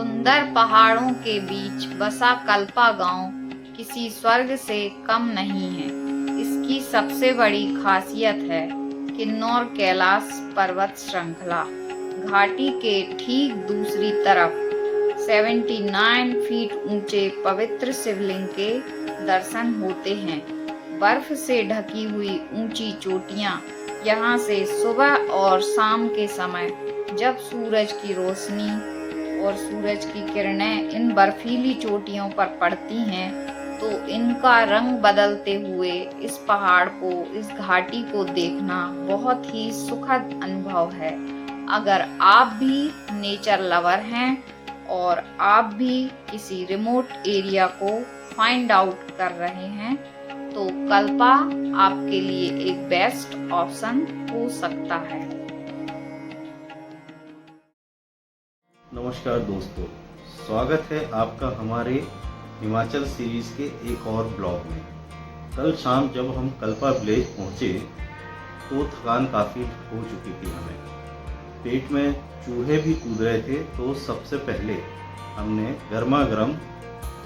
सुंदर पहाड़ों के बीच बसा कल्पा गांव किसी स्वर्ग से कम नहीं है। इसकी सबसे बड़ी खासियत है किन्नौर कैलाश पर्वत श्रृंखला। घाटी के ठीक दूसरी तरफ 79 फीट ऊंचे पवित्र शिवलिंग के दर्शन होते हैं। बर्फ से ढकी हुई ऊंची चोटियां यहाँ से सुबह और शाम के समय जब सूरज की रोशनी और सूरज की किरणें इन बर्फीली चोटियों पर पड़ती हैं तो इनका रंग बदलते हुए इस पहाड़ को, इस घाटी को देखना बहुत ही सुखद अनुभव है। अगर आप भी नेचर लवर हैं और आप भी किसी रिमोट एरिया को फाइंड आउट कर रहे हैं तो कल्पा आपके लिए एक बेस्ट ऑप्शन हो सकता है। नमस्कार दोस्तों, स्वागत है आपका हमारे हिमाचल सीरीज के एक और ब्लॉग में। कल शाम जब हम कल्पा विलेज पहुंचे तो थकान काफ़ी हो चुकी थी हमें। पेट में चूहे भी कूद रहे थे तो सबसे पहले हमने गर्मा गर्म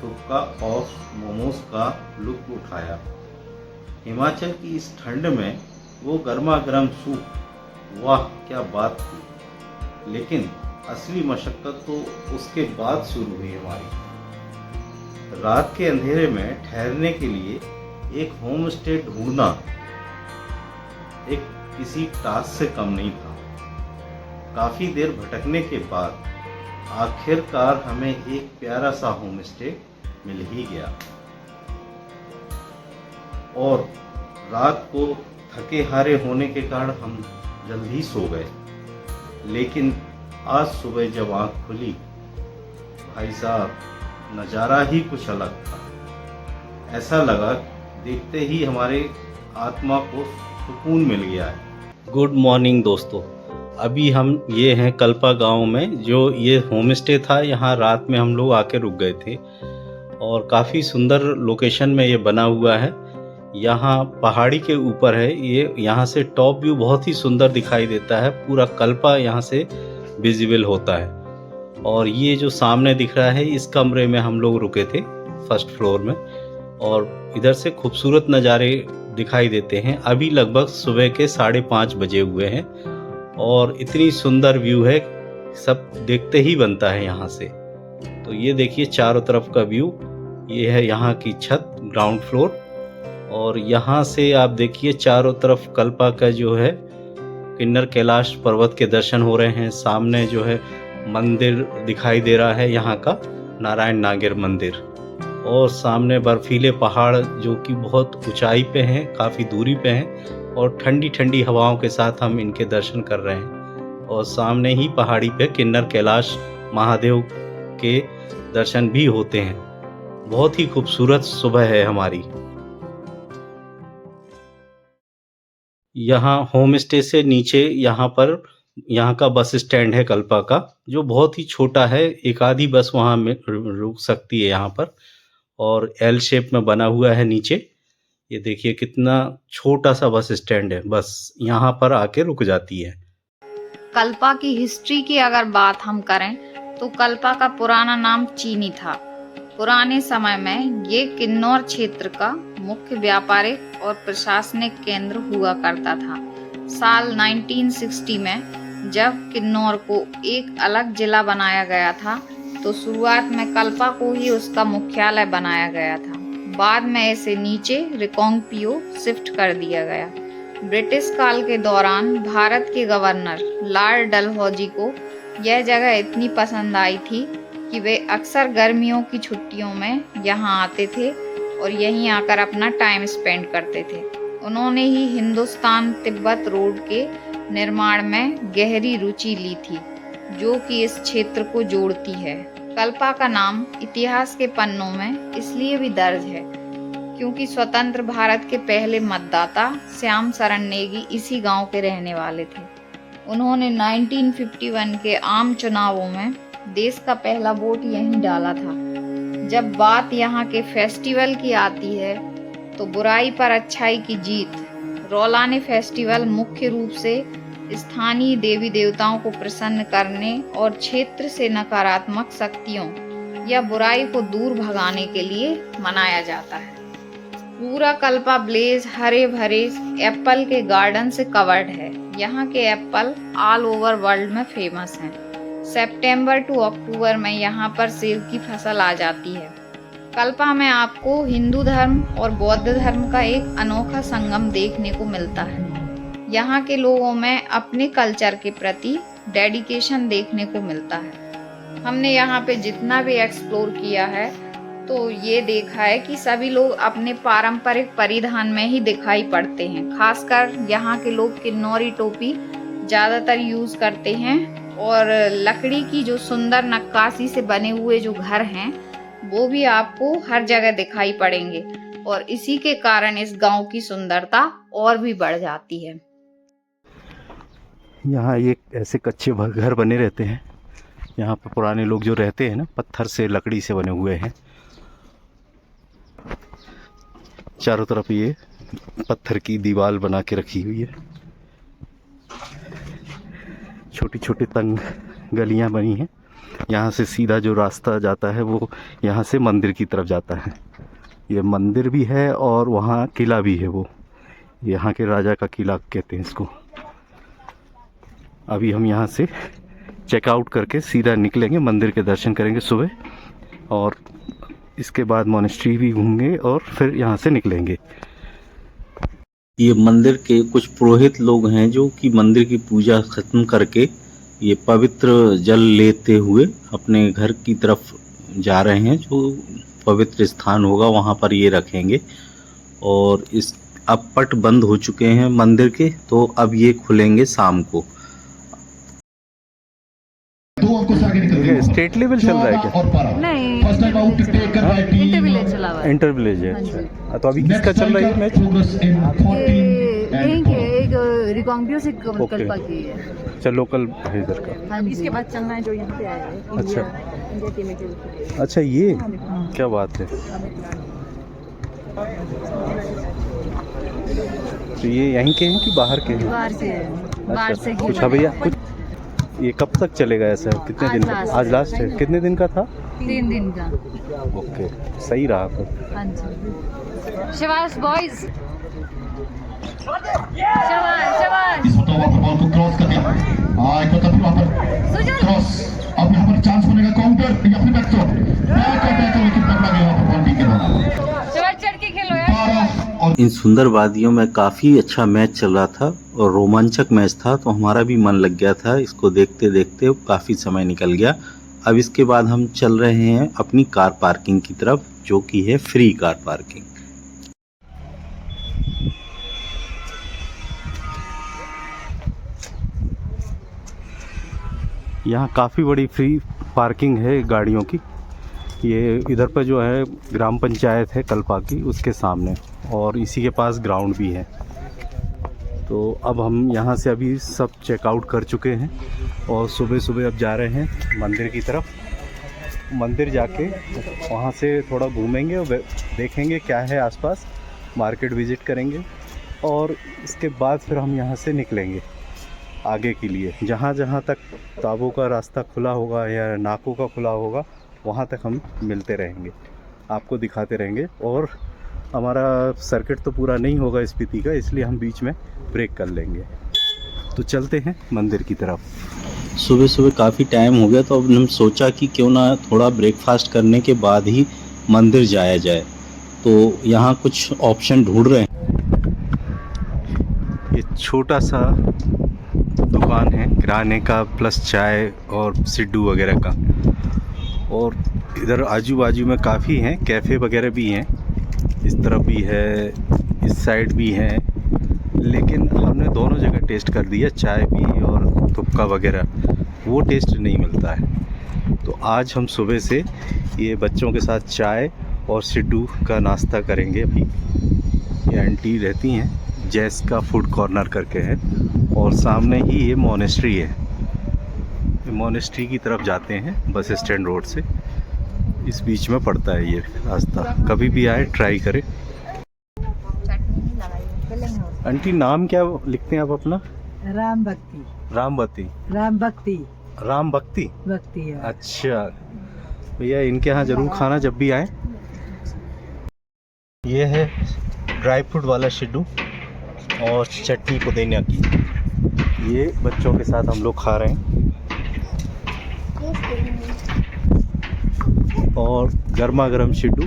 थुक्का और मोमोज का लुत्फ उठाया। हिमाचल की इस ठंड में वो गर्मा गर्म सूप, वाह क्या बात थी। लेकिन असली मशक्कत तो उसके बाद शुरू हुई हमारी। रात के अंधेरे में ठहरने के लिए एक होम स्टे ढूंढना एक किसी टास्क से कम नहीं था। काफी देर भटकने के बाद आखिरकार हमें एक प्यारा सा होम स्टे मिल ही गया और रात को थके हारे होने के कारण हम जल्दी सो गए। लेकिन आज सुबह जब आँख खुली, भाई साहब नज़ारा ही कुछ अलग था। ऐसा लगा देखते ही हमारे आत्मा को सुकून मिल गया है। गुड मॉर्निंग दोस्तों, अभी हम ये हैं कल्पा गांव में। जो ये होम स्टे था यहाँ रात में हम लोग आके रुक गए थे और काफ़ी सुंदर लोकेशन में ये बना हुआ है। यहाँ पहाड़ी के ऊपर है ये, यहाँ से टॉप व्यू बहुत ही सुंदर दिखाई देता है। पूरा कल्पा यहाँ से विजिबल होता है। और ये जो सामने दिख रहा है इस कमरे में हम लोग रुके थे फर्स्ट फ्लोर में और इधर से खूबसूरत नज़ारे दिखाई देते हैं। अभी लगभग सुबह के 5:30 बजे हुए हैं और इतनी सुंदर व्यू है, सब देखते ही बनता है यहाँ से। तो ये देखिए चारों तरफ का व्यू, ये है यहाँ की छत, ग्राउंड फ्लोर। और यहाँ से आप देखिए चारों तरफ कल्पा का जो है किन्नर कैलाश पर्वत के दर्शन हो रहे हैं। सामने जो है मंदिर दिखाई दे रहा है यहाँ का, नारायण नागिर मंदिर। और सामने बर्फीले पहाड़ जो कि बहुत ऊंचाई पे हैं, काफ़ी दूरी पे हैं और ठंडी ठंडी हवाओं के साथ हम इनके दर्शन कर रहे हैं। और सामने ही पहाड़ी पे किन्नर कैलाश महादेव के दर्शन भी होते हैं। बहुत ही खूबसूरत सुबह है हमारी। यहाँ होम स्टे से नीचे यहाँ का बस स्टैंड है कल्पा का, जो बहुत ही छोटा है। एक आधी बस वहाँ में रुक सकती है यहाँ पर और एल शेप में बना हुआ है नीचे। ये देखिए कितना छोटा सा बस स्टैंड है, बस यहाँ पर आके रुक जाती है। कल्पा की हिस्ट्री की अगर बात हम करें तो कल्पा का पुराना नाम चीनी था। पुराने समय में ये किन्नौर क्षेत्र का मुख्य व्यापारिक और प्रशासनिक केंद्र हुआ करता था। साल 1960 में जब किन्नौर को एक अलग जिला बनाया गया था तो शुरुआत में कल्पा को ही उसका मुख्यालय बनाया गया था। बाद में इसे नीचे रिकांगपिओ शिफ्ट कर दिया गया। ब्रिटिश काल के दौरान भारत के गवर्नर लॉर्ड डलहौजी को यह जगह इतनी पसंद आई थी कि वे अक्सर गर्मियों की छुट्टियों में यहाँ आते थे और यहीं आकर अपना टाइम स्पेंड करते थे। उन्होंने ही हिंदुस्तान तिब्बत रोड के निर्माण में गहरी रुचि ली थी, जो कि इस क्षेत्र को जोड़ती है। कल्पा का नाम इतिहास के पन्नों में इसलिए भी दर्ज है क्योंकि स्वतंत्र भारत के पहले मतदाता श्याम शरण नेगी इसी गांव के रहने वाले थे। उन्होंने 1951 के आम चुनावों में देश का पहला वोट यहीं डाला था। जब बात यहाँ के फेस्टिवल की आती है तो बुराई पर अच्छाई की जीत रौलाने फेस्टिवल मुख्य रूप से स्थानीय देवी देवताओं को प्रसन्न करने और क्षेत्र से नकारात्मक शक्तियों या बुराई को दूर भगाने के लिए मनाया जाता है। पूरा कल्पा विलेज हरे भरे एप्पल के गार्डन से कवर्ड है। यहाँ के एप्पल ऑल ओवर वर्ल्ड में फेमस हैं। सितंबर टू अक्टूबर में यहाँ पर सेब की फसल आ जाती है। कल्पा में आपको हिंदू धर्म और बौद्ध धर्म का एक अनोखा संगम देखने को मिलता है। यहाँ के लोगों में अपने कल्चर के प्रति डेडिकेशन देखने को मिलता है। हमने यहाँ पे जितना भी एक्सप्लोर किया है तो ये देखा है कि सभी लोग अपने पारंपरिक परिधान में ही दिखाई पड़ते हैं। खासकर यहाँ के लोग किन्नौरी टोपी ज़्यादातर यूज़ करते हैं और लकड़ी की जो सुंदर नक्काशी से बने हुए जो घर हैं वो भी आपको हर जगह दिखाई पड़ेंगे और इसी के कारण इस गांव की सुंदरता और भी बढ़ जाती है। यहाँ ये ऐसे कच्चे घर बने रहते हैं। यहाँ पे पुराने लोग जो रहते हैं ना, पत्थर से लकड़ी से बने हुए हैं। चारों तरफ ये पत्थर की दीवार बना के रखी हुई है। छोटी छोटी तंग गलियां बनी हैं। यहाँ से सीधा जो रास्ता जाता है वो यहाँ से मंदिर की तरफ जाता है। ये मंदिर भी है और वहाँ किला भी है, वो यहाँ के राजा का किला कहते हैं इसको। अभी हम यहाँ से चेकआउट करके सीधा निकलेंगे, मंदिर के दर्शन करेंगे सुबह और इसके बाद मॉनेस्ट्री भी घूमेंगे और फिर यहाँ से निकलेंगे। ये मंदिर के कुछ पुरोहित लोग हैं जो कि मंदिर की पूजा खत्म करके ये पवित्र जल लेते हुए अपने घर की तरफ जा रहे हैं। जो पवित्र स्थान होगा वहाँ पर ये रखेंगे और इस अब पट बंद हो चुके हैं मंदिर के, तो अब ये खुलेंगे शाम को। स्टेट लेवल चल रहा है क्या? नहीं, इंटर विलेज चला हुआ है। इंटर विलेज है, अच्छा। तो अभी किसका चल रहा है मैच? यहीं के एक रिकॉन्ग्यू से कल्पा की है। अच्छा, लोकल है इधर का। हाँ, इसके बाद चलना है जो यहाँ पे आए हैं। अच्छा, इंडिया टीम के। अच्छा, ये क्या बात है। तो ये यहीं के हैं कि बाहर के हैं? बाहर से हैं। बाहर से कुछ भैया कुछ ये कब तक चलेगा ऐसा? कितने दिन? आज लास्ट है। कितने दिन का था? 3 दिन का। ओके, सही रहा फिर। हाँ जी। शाबाश बॉयज, शाबाश शाबाश। इस बॉल को क्रॉस कर दिया। एक बार वहां पर क्रॉस, अब यहाँ पर चांस बनेगा काउंटर या फिर बैक थ्रो। लेकिन पकड़ा गया वहां पर बॉल के द्वारा। चढ़ के खेलो यार। इन सुंदर वादियों में काफ़ी अच्छा मैच चल रहा था और रोमांचक मैच था, तो हमारा भी मन लग गया था। इसको देखते देखते काफ़ी समय निकल गया। अब इसके बाद हम चल रहे हैं अपनी कार पार्किंग की तरफ, जो कि है फ्री कार पार्किंग। यहाँ काफ़ी बड़ी फ्री पार्किंग है गाड़ियों की। ये इधर पर जो है ग्राम पंचायत है कल्पा की, उसके सामने, और इसी के पास ग्राउंड भी है। तो अब हम यहाँ से अभी सब चेकआउट कर चुके हैं और सुबह सुबह अब जा रहे हैं मंदिर की तरफ। मंदिर जाके वहाँ से थोड़ा घूमेंगे और देखेंगे क्या है आसपास, मार्केट विज़िट करेंगे और इसके बाद फिर हम यहाँ से निकलेंगे आगे के लिए। जहाँ जहाँ तक ताबों का रास्ता खुला होगा या नाकों का खुला होगा वहाँ तक हम मिलते रहेंगे, आपको दिखाते रहेंगे। और हमारा सर्किट तो पूरा नहीं होगा स्पीति का, इसलिए हम बीच में ब्रेक कर लेंगे। तो चलते हैं मंदिर की तरफ। सुबह सुबह काफ़ी टाइम हो गया, तो अब हम सोचा कि क्यों ना थोड़ा ब्रेकफास्ट करने के बाद ही मंदिर जाया जाए। तो यहाँ कुछ ऑप्शन ढूंढ रहे हैं। ये छोटा सा दुकान है किराने का प्लस चाय और सिड्डू वगैरह का, और इधर आजू बाजू में काफ़ी हैं, कैफ़े वगैरह भी हैं। इस तरफ भी है, इस साइड भी है, लेकिन हमने दोनों जगह टेस्ट कर दिया, चाय भी और थुक्का वगैरह, वो टेस्ट नहीं मिलता है। तो आज हम सुबह से ये बच्चों के साथ चाय और सिड्डू का नाश्ता करेंगे। अभी ये आंटी रहती हैं, जैस का फूड कॉर्नर करके है, और सामने ही ये मॉनेस्ट्री है। मॉनेस्ट्री की तरफ जाते हैं बस स्टैंड रोड से, इस बीच में पड़ता है ये रास्ता। कभी भी आए ट्राई करें। आंटी नाम क्या लिखते हैं आप अपना? राम भक्ति रामवती, राम भक्ति राम भक्ति। भक्ति है। अच्छा भैया, इनके यहाँ जरूर खाना जब भी आए। ये है ड्राई फ्रूट वाला शिड्डू और चटनी पुदीना की। ये बच्चों के साथ हम लोग खा रहे हैं और गर्मा गर्म शिड्डू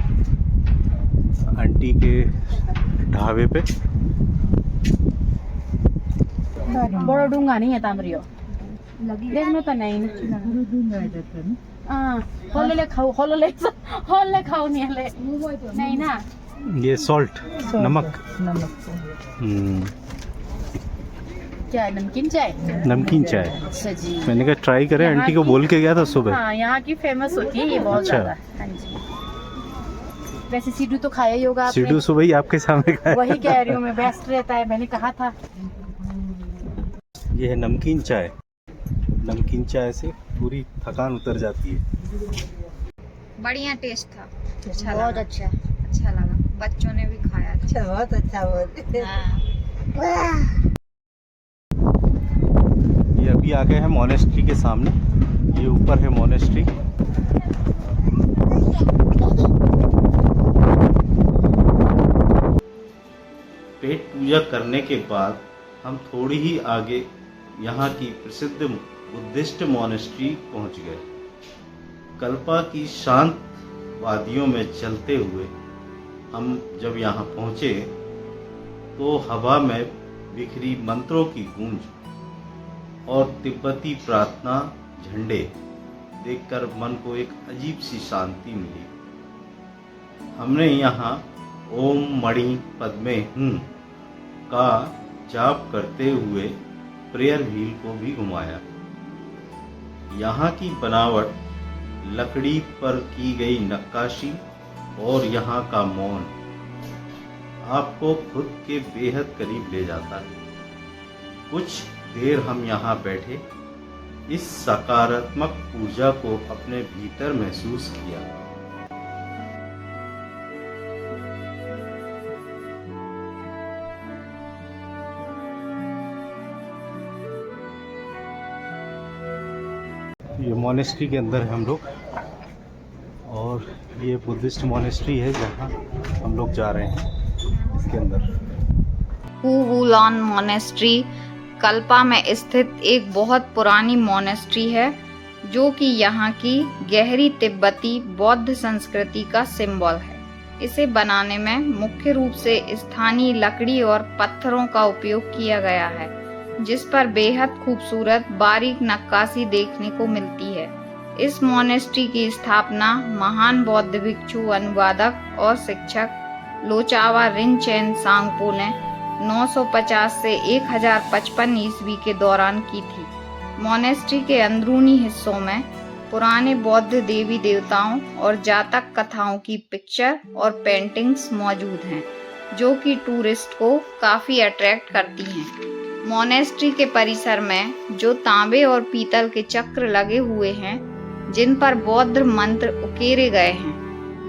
आंटी के ढाबे पे। बड़ो डूंगा नहीं है तामरियो देखने तो नहीं होले खाओ नहीं ले नहीं ना। ये सॉल्ट नमक। क्या नमकीन चाय? नमकीन चाय। अच्छा जी। मैंने कहा ट्राई करें, यहाँ आंटी को बोल के गया था सुबह। हाँ, यहाँ की फेमस होती है ये बहुत अच्छा। ज्यादा। हाँ जी। वैसे सीडू तो खाया ही होगा आपने। सीडू सुबह ही आपके सामने खाया। वही कह रही हूँ मैं, बेस्ट रहता है, मैंने कहा था। ये है नमकीन चाय। नमकीन चाय से पूरी थकान उतर जाती है। बढ़िया टेस्ट था, अच्छा बहुत लगा। अच्छा। लगा, बच्चों ने भी खाया। अच्छा, बहुत अच्छा बहुत। ये अभी आ गए हैं मोनेस्ट्री के सामने। ये ऊपर है मोनेस्ट्री। पेट पूजा करने के बाद हम थोड़ी ही आगे यहाँ की प्रसिद्ध बुद्धिस्ट मोनेस्ट्री पहुँच गए। कल्पा की शांत वादियों में चलते हुए हम जब यहाँ पहुँचे तो हवा में बिखरी मंत्रों की गूंज और तिब्बती प्रार्थना झंडे देखकर मन को एक अजीब सी शांति मिली। हमने यहाँ ओम मणि पद्मे हूँ का जाप करते हुए प्रेयर व्हील को भी घुमाया। यहाँ की बनावट, लकड़ी पर की गई नक्काशी और यहाँ का मौन आपको खुद के बेहद करीब ले जाता है। कुछ देर हम यहाँ बैठे इस सकारात्मक ऊर्जा को अपने भीतर महसूस किया। ये मोनेस्ट्री के अंदर है हम लोग और ये बुद्धिस्ट मोनेस्ट्री है जहाँ हम लोग जा रहे हैं इसके अंदर। हुवुलान मोनेस्ट्री कल्पा में स्थित एक बहुत पुरानी मोनेस्ट्री है जो कि यहाँ की गहरी तिब्बती बौद्ध संस्कृति का सिंबल है। इसे बनाने में मुख्य रूप से स्थानीय लकड़ी और पत्थरों का उपयोग किया गया है, जिस पर बेहद खूबसूरत बारीक नक्काशी देखने को मिलती है। इस मोनेस्ट्री की स्थापना महान बौद्ध भिक्षु, अनुवादक और शिक्षक लोचावा रिनचेन सांगपो ने 950 से 1055 ईस्वी के दौरान की थी। मोनेस्ट्री के अंदरूनी हिस्सों में पुराने बौद्ध देवी देवताओं और जातक कथाओं की पिक्चर और पेंटिंग्स मौजूद हैं, जो कि टूरिस्ट को काफी अट्रैक्ट करती हैं। मोनेस्ट्री के परिसर में जो तांबे और पीतल के चक्र लगे हुए हैं, जिन पर बौद्ध मंत्र उकेरे गए हैं,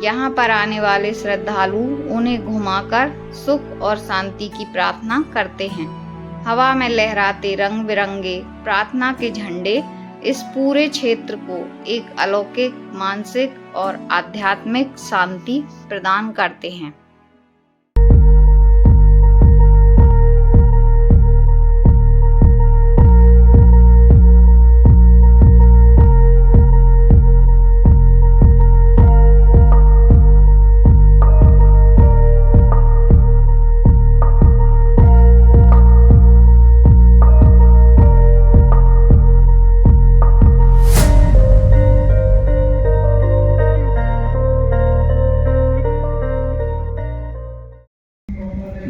यहाँ पर आने वाले श्रद्धालु उन्हें घुमाकर सुख और शांति की प्रार्थना करते हैं। हवा में लहराते रंग बिरंगे प्रार्थना के झंडे इस पूरे क्षेत्र को एक अलौकिक मानसिक और आध्यात्मिक शांति प्रदान करते हैं।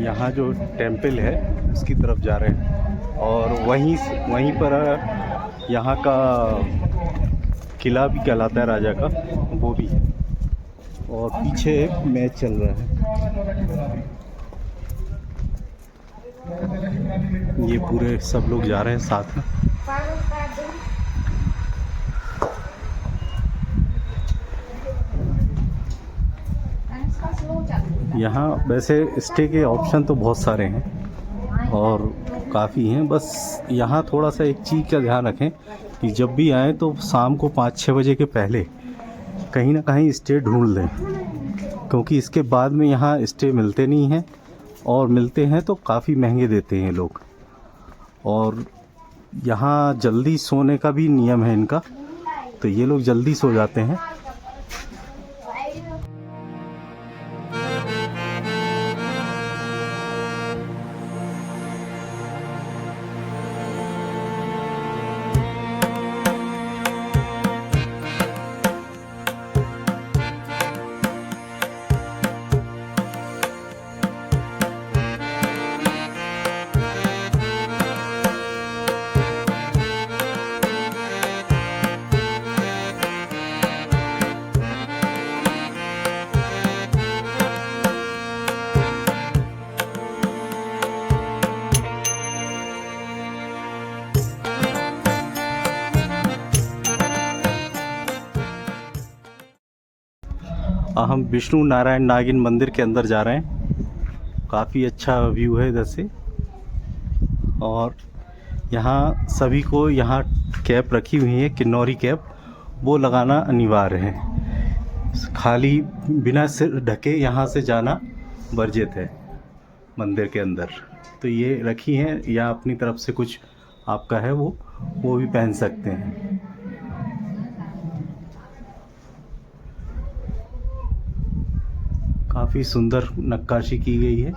यहाँ जो टेम्पल है उसकी तरफ जा रहे हैं और वहीं पर यहाँ का किला भी कहलाता है राजा का, वो भी है और पीछे एक मैच चल रहा है। ये पूरे सब लोग जा रहे हैं साथ में। यहाँ वैसे स्टे के ऑप्शन तो बहुत सारे हैं और काफ़ी हैं। बस यहाँ थोड़ा सा एक चीज़ का ध्यान रखें कि जब भी आएँ तो शाम को 5-6 बजे के पहले कहीं ना कहीं स्टे ढूंढ लें, क्योंकि इसके बाद में यहाँ स्टे मिलते नहीं हैं, और मिलते हैं तो काफ़ी महंगे देते हैं लोग। और यहाँ जल्दी सोने का भी नियम है इनका, तो ये लोग जल्दी सो जाते हैं। हम विष्णु नारायण नागिन मंदिर के अंदर जा रहे हैं। काफ़ी अच्छा व्यू है इधर से, और यहाँ सभी को यहाँ कैप रखी हुई है, किन्नौरी कैप, वो लगाना अनिवार्य है। खाली बिना सिर ढके यहाँ से जाना वर्जित है मंदिर के अंदर। तो ये रखी हैं, या अपनी तरफ से कुछ आपका है वो भी पहन सकते हैं। काफ़ी सुंदर नक्काशी की गई है,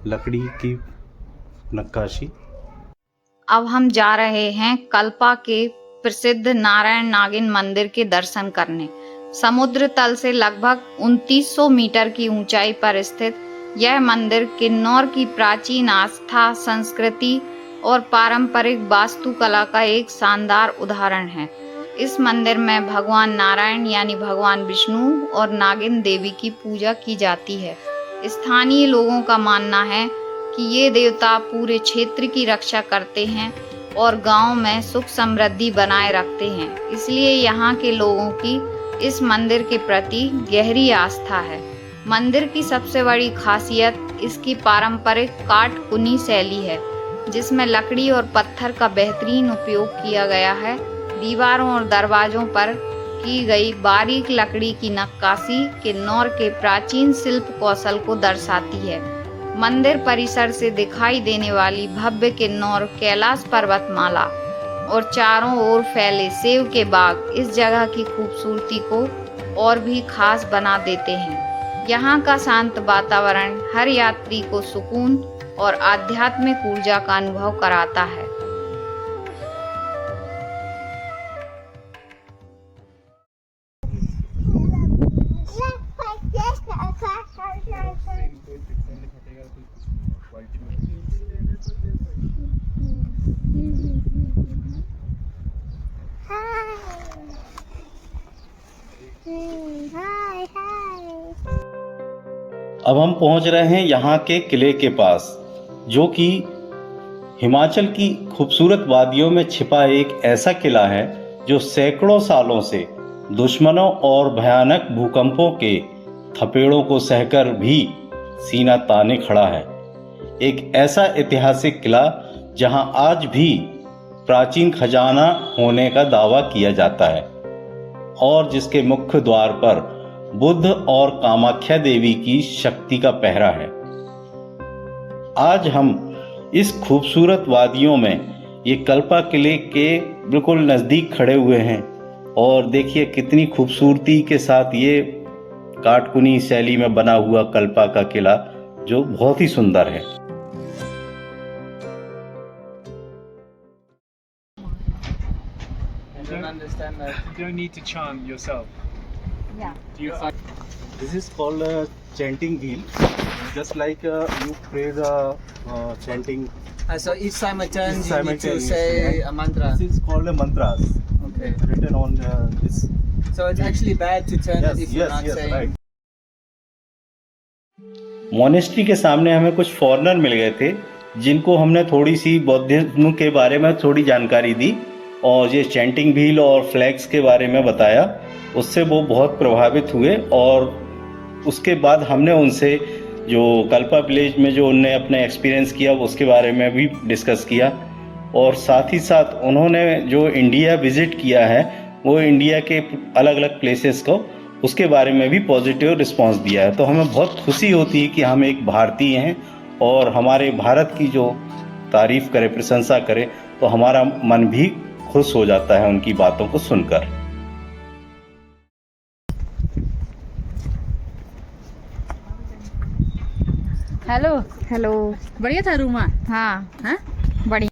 लकड़ी की नक्काशी। अब हम जा रहे हैं कल्पा के प्रसिद्ध नारायण नागिन मंदिर के दर्शन करने। समुद्र तल से लगभग 2900 मीटर की ऊंचाई पर स्थित यह मंदिर किन्नौर की प्राचीन आस्था, संस्कृति और पारंपरिक वास्तुकला का एक शानदार उदाहरण है। इस मंदिर में भगवान नारायण यानी भगवान विष्णु और नागिन देवी की पूजा की जाती है। स्थानीय लोगों का मानना है कि ये देवता पूरे क्षेत्र की रक्षा करते हैं और गांव में सुख समृद्धि बनाए रखते हैं, इसलिए यहाँ के लोगों की इस मंदिर के प्रति गहरी आस्था है। मंदिर की सबसे बड़ी खासियत इसकी पारंपरिक काटकुनी शैली है, जिसमें लकड़ी और पत्थर का बेहतरीन उपयोग किया गया है। दीवारों और दरवाजों पर की गई बारीक लकड़ी की नक्काशी किन्नौर के प्राचीन शिल्प कौशल को दर्शाती है। मंदिर परिसर से दिखाई देने वाली भव्य किन्नौर कैलाश पर्वतमाला और चारों ओर फैले सेव के बाग इस जगह की खूबसूरती को और भी खास बना देते हैं। यहाँ का शांत वातावरण हर यात्री को सुकून और आध्यात्मिक ऊर्जा का अनुभव कराता है। अब हम पहुंच रहे हैं यहाँ के किले के पास, जो कि हिमाचल की खूबसूरत वादियों में छिपा एक ऐसा किला है जो सैकड़ों सालों से दुश्मनों और भयानक भूकंपों के थपेड़ों को सहकर भी सीना ताने खड़ा है। एक ऐसा ऐतिहासिक किला जहां आज भी प्राचीन खजाना होने का दावा किया जाता है, और जिसके मुख्य द्वार पर बुद्ध और कामाख्या देवी की शक्ति का पहरा है। आज हम इस खूबसूरत वादियों में ये कल्पा किले के बिल्कुल नज़दीक खड़े हुए हैं, और देखिए कितनी खूबसूरती के साथ ये काटकुनी शैली में बना हुआ कल्पा का किला, जो बहुत ही सुंदर है। I don't understand that. You don't need to chant yourself. Yeah. Do you find This is called a chanting wheel, just like you pray the chanting. so each time I turn, you need to Simultaneously, say right? a mantra. This is called a mantras. Okay. Written on this. So it's actually bad to turn it if you're not yes, saying. right. Monastery के सामने हमें कुछ foreigner मिल गए थे, जिनको हमने थोड़ी सी बौद्धिज्म के बारे में थोड़ी जानकारी दी और ये चैंटिंग व्हील और फ्लैग्स के बारे में बताया। उससे वो बहुत प्रभावित हुए और उसके बाद हमने उनसे जो कल्पा विलेज में जो उनने अपने एक्सपीरियंस किया उसके बारे में भी डिस्कस किया, और साथ ही साथ उन्होंने जो इंडिया विज़िट किया है वो इंडिया के अलग अलग प्लेसेस को उसके बारे में भी पॉजिटिव रिस्पांस दिया है। तो हमें बहुत खुशी होती है कि हम एक भारतीय हैं और हमारे भारत की जो तारीफ़ करे, प्रशंसा करे, तो हमारा मन भी खुश हो जाता है उनकी बातों को सुनकर। Hello hello. बढ़िया था रूम? हाँ हाँ? बढ़िया।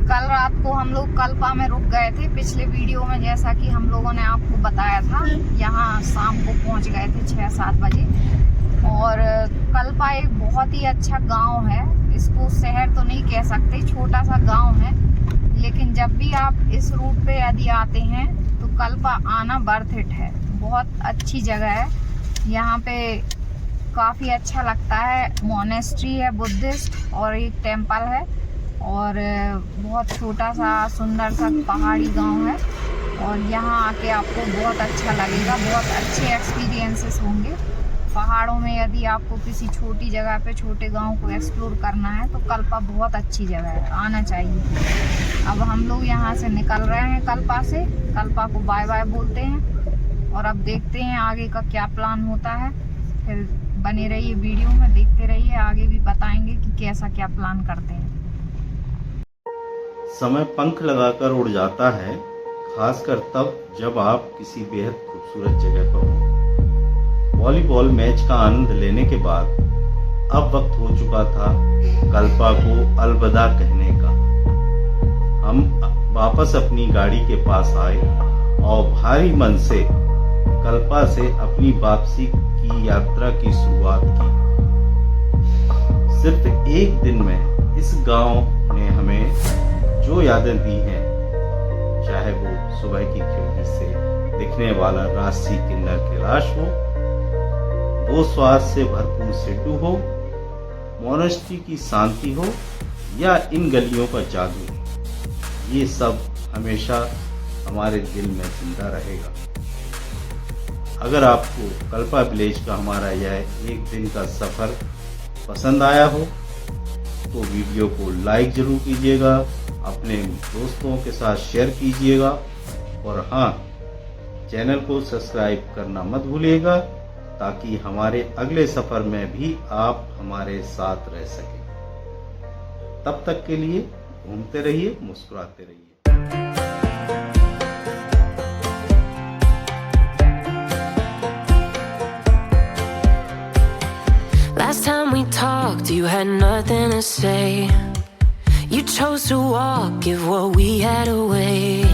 कल रात को हम लोग कल्पा में रुक गए थे। पिछले वीडियो में जैसा कि हम लोगों ने आपको बताया था, यहाँ शाम को पहुँच गए थे 6-7 बजे। और कल्पा एक बहुत ही अच्छा गांव है, इसको शहर तो नहीं कह सकते, छोटा सा गांव है। लेकिन जब भी आप इस रूट पे यदि आते हैं तो कल्पा आना वर्थ इट है। बहुत अच्छी जगह है, यहाँ पे काफ़ी अच्छा लगता है। मोनेस्ट्री है बुद्धिस्ट और एक टेम्पल है, और बहुत छोटा सा सुंदर सा पहाड़ी गांव है। और यहाँ आके आपको बहुत अच्छा लगेगा, बहुत अच्छे एक्सपीरियंसेस होंगे। पहाड़ों में यदि आपको किसी छोटी जगह पे छोटे गांव को एक्सप्लोर करना है तो कल्पा बहुत अच्छी जगह है, आना चाहिए। अब हम लोग यहाँ से निकल रहे हैं कल्पा से, कल्पा को बाय बाय बोलते हैं और अब देखते हैं आगे का क्या प्लान होता है। फिर बने रहिए वीडियो में, देखते रहिए, आगे भी बताएंगे कि कैसा क्या प्लान करते हैं। समय पंख लगाकर उड़ जाता है, खासकर तब जब आप किसी बेहद खूबसूरत जगह पर हों। वॉलीबॉल मैच का आनंद लेने के बाद अब वक्त हो चुका था कल्पा को अलविदा कहने का। हम वापस अपनी गाड़ी के पास आए और भारी मन से कल्पा से अपनी वापसी की यात्रा की शुरुआत की। सिर्फ एक दिन में इस गांव ने हमें जो यादें दी हैं, चाहे वो सुबह की खिड़की से दिखने वाला राशि किन्नर कैलाश हो, वो स्वाद से भरपूर सिड्डू हो, मोनेस्ट्री की शांति हो, या इन गलियों का जादू, ये सब हमेशा हमारे दिल में जिंदा रहेगा। अगर आपको कल्पा विलेज का हमारा यह एक दिन का सफ़र पसंद आया हो तो वीडियो को लाइक ज़रूर कीजिएगा, अपने दोस्तों के साथ शेयर कीजिएगा, और हाँ, चैनल को सब्सक्राइब करना मत भूलिएगा ताकि हमारे अगले सफ़र में भी आप हमारे साथ रह सकें। तब तक के लिए घूमते रहिए, मुस्कुराते रहिए। Last time we talked, you had nothing to say. You chose to walk, give what we had away.